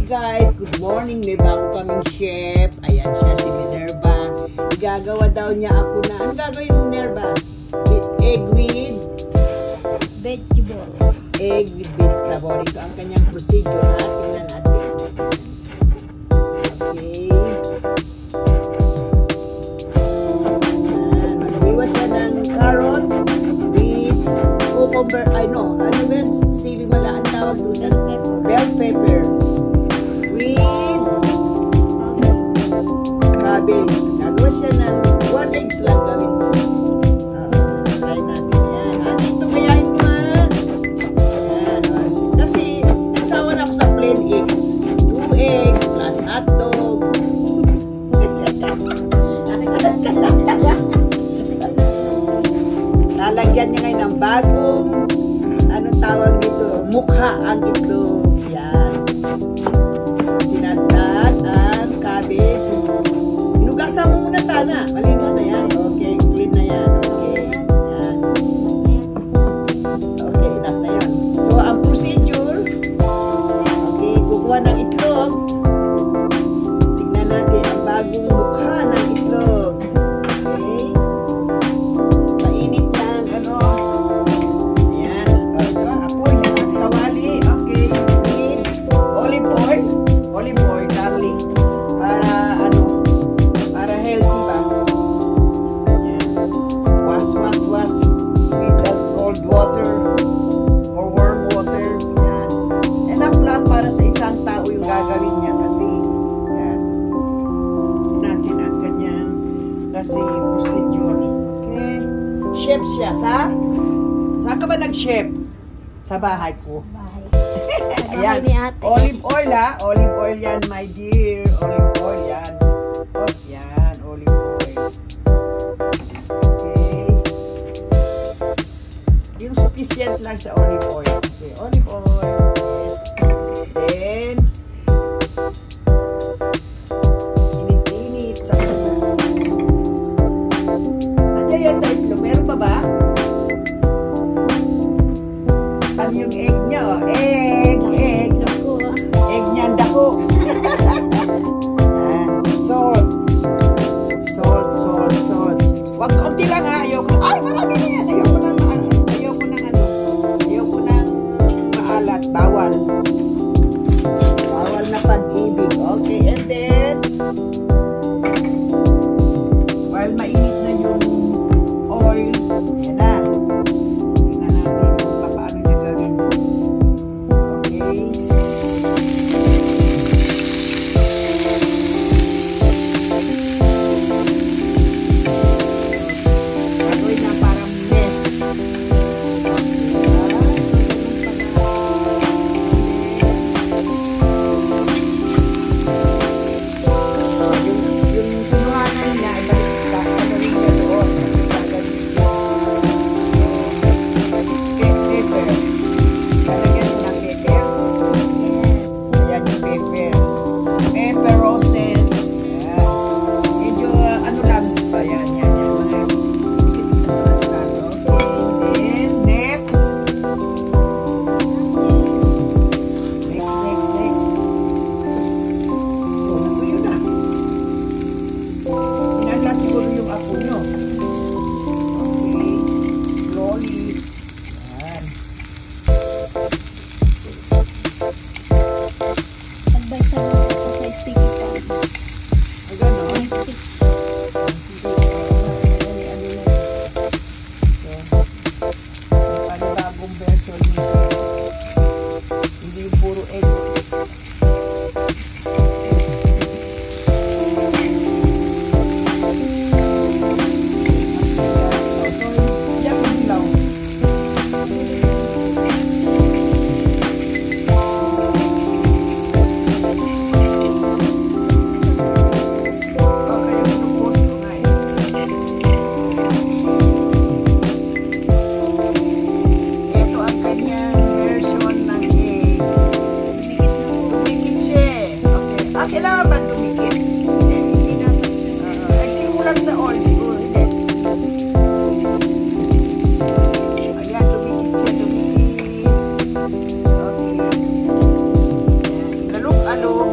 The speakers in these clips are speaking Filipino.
guys, good morning. May bago kaming chef. Ayan siya, si Minerva. Igagawa daw niya ako na. Ano gagawin mo, Minerva? Egg with vegetable. Egg with vegetable. Ito ang kanyang procedure. Tingnan natin. Okay. Mag-iwas siya ng carrots, beets, cucumber. Ay no, ano ba? Sili mala ang tawag doon. Bell pepper. With cabbage. Gagawa siya ng 1 eggs lang gawin mo. Try natin yan. Ito mayahin mo ha. Ayan. Kasi nasawa na ako sa plain eggs. 2 eggs plus hotdog. Lalagyan niya ngayon ng bagong anong tawag dito? Mukha ang itlog. Yan. So, tinatag ang cabbage. Inugasan mo muna sana. Malinis na yan. Okay, clean na yan. Okay. Yan. Okay, enough na yan. So, ang procedure, okay, kukuha ng itlog. Tignan natin ang bagong mukha ng itlog. Okay. Mainit lang, ano. Ayan. Apoy, kawali. Okay. Olive oil. Olive oil, garlic. Para, ano, para healthy ba? Ayan. Wash with that cold water or warm water. Ayan. Enough lang para sa isang tao yung gagawin niya kasi, ayan. Natin ang kanyang kasi procedure. Okay. Chef siya, saan ka ba nag-chef? Sa bahay ko. Bahay. Ayan. Ni ate. Olive oil ha. Olive oil yan, my dear. Olive oil yan. Oh, yan. Olive oil. Okay. Yung sufficient lang sa olive oil. Okay. Olive oil. Yes. Then, init-init. Saka na. Andiyan yan tayo. Meron pa ba? Ano yung egg niya? Oh, egg. Egg niya ang dako. Salt. Wag konti lang ha. Ayoko. Ay, marami na yan. Ayoko nang maalat. Bawal na pag-ibig. Okay, and then while mainit na yung oil, ayan na. Tingnan natin kung paano niya gawin. Okay. Gagawin na parang mess. Yung sinuhanan niya, ibalik ka. Gagawin niya doon. Pepper. Lalagyan mo ng pepper. Ayan yung pepper. Pepper roses. Ayan. Medyo ano lang ba yan. Mga okay. Then next. Oh, natuyo na. Inanlat siguro yung apo nyo. Okay. Slowly. Ayan. Advice sa sticky pan. Ay, gano'n. Stick. Panibagong version nito. Hindi yung puro egg. Yan yung ilaw. Okay, yung post ko nga eh. Ito ang kanyang version ng egg. Tumikit siya eh. Okay. Kailangan ba tumikit? Hindi dapat. Hindi kulang sa oil siguro. Hindi. Ayan, tumikit siya. Okay. Alok-alok.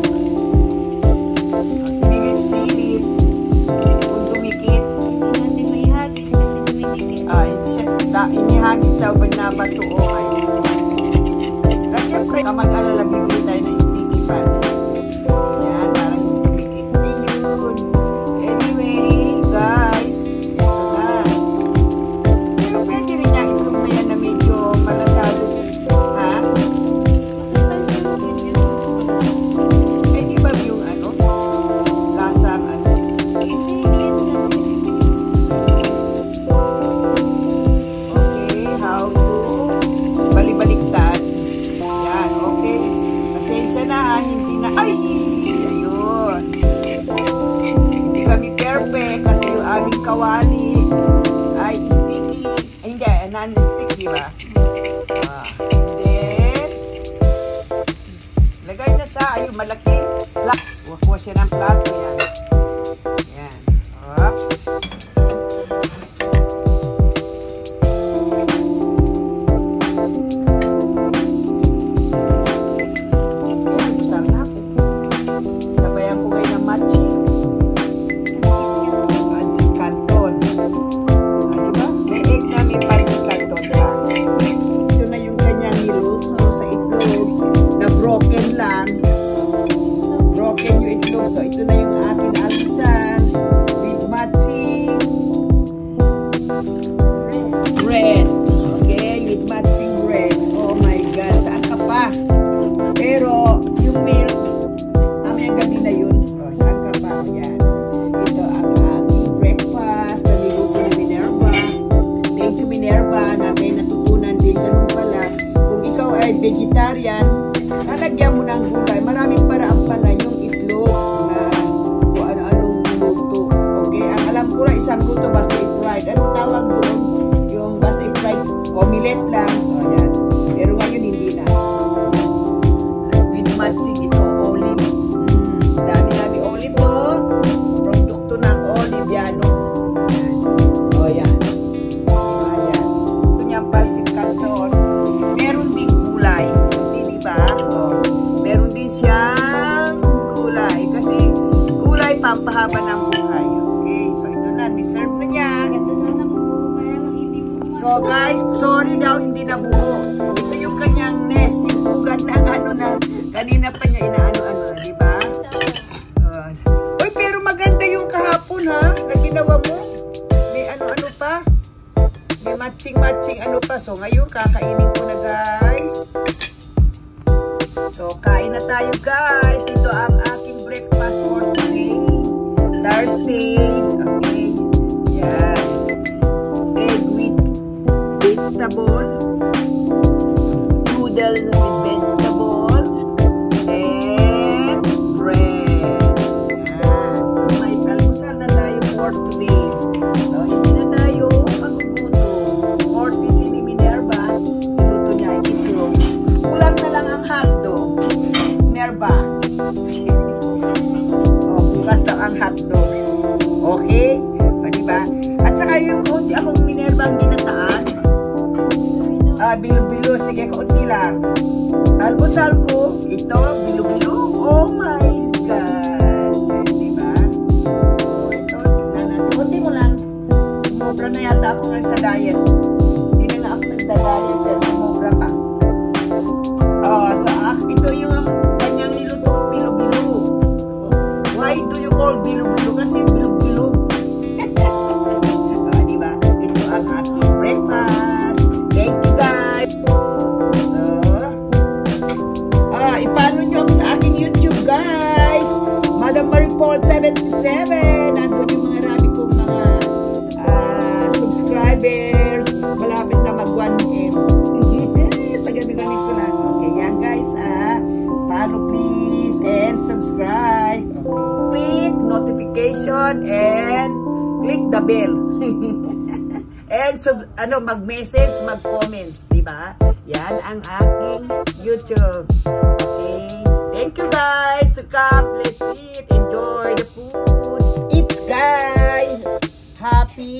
Pasensya na ha, hindi na, ay! Ayun. Hindi kami perfect kasi yung aming kawali ay sticky. Ay, hindi, non-stick, di ba? Then, lagay na sa, ayun, malaking plato. Kuha siya ng plato yan. Yan. Oops. Vegetarian, lalagyan mo ng gulay. Maraming paraan pala yung itlog na kung ano-anong luto. Okay? Ang alam ko lang, isang luto basta i-fried. Anong tawag doon? Yung basta i-fried omelette lang. O, yan. Pero ngayon hindi na. With matching ito, olive. Dami-dami olive to. Produkto ng olive yan. O, yan. Ayan. Ito niyang pancit canton. Meron din gulay. Kasi diba? Meron din siyang gulay. Kasi gulay pampahaba ng buhay. Okay. So ito na. Deserve na niya. So guys, sorry daw hindi na buo. Ito yung kanyang nest. Yung ugat na ano na. Kanina pa niya inaano-ano. Diba? Uy, pero maganda yung kahapon ha. Na ginawa mo. May ano-ano pa. May matching-matching ano pa. So, ngayon, kakainin ko na, guys. So, kain na tayo, guys. Ito ang aking breakfast for today. Thursday. Okay. Yan. Egg with vegetable. Noodle with vegetable. And bread. Yan. So, may almusal na tayo for today. So, hindi na tayo maguguto. Orti si ni Minerva, niluto niya ay ito. Kulang na lang ang hotdog. Minerva. Bukas daw ang hotdog. Okay? O, diba? At saka yung kaunti akong Minerva ang ginataan. Bilo-bilo. Sige, kaunti lang. Almusal ko, ito, bilo-bilo. Oh my God. So, diba? So, ito, tignan natin. Kaunti mo lang. Mobra na yata ako ngayon sa diet. Hindi na ako nagda-diet pero mobra pa. Ito yung kanyang nilutong bilo-bilo. Why do you call bilo-bilo? Kasi bilo-bilo. Diba? Ito ang aking breakfast. Thank you guys. So, ipano nyo ako sa aking YouTube guys. Madam Maripol 77. Nandun yung mga rami kong mga subscribers. Malapit na mag 1M. Sa gabi-gabi ko lang. Okay, yan guys follow please and subscribe. Okay. Click notification and click the bell. And mag-message, mag-comments, diba? Yan ang aking YouTube. Okay. Thank you guys. Come, let's eat. Enjoy the food. Eat guys. Happy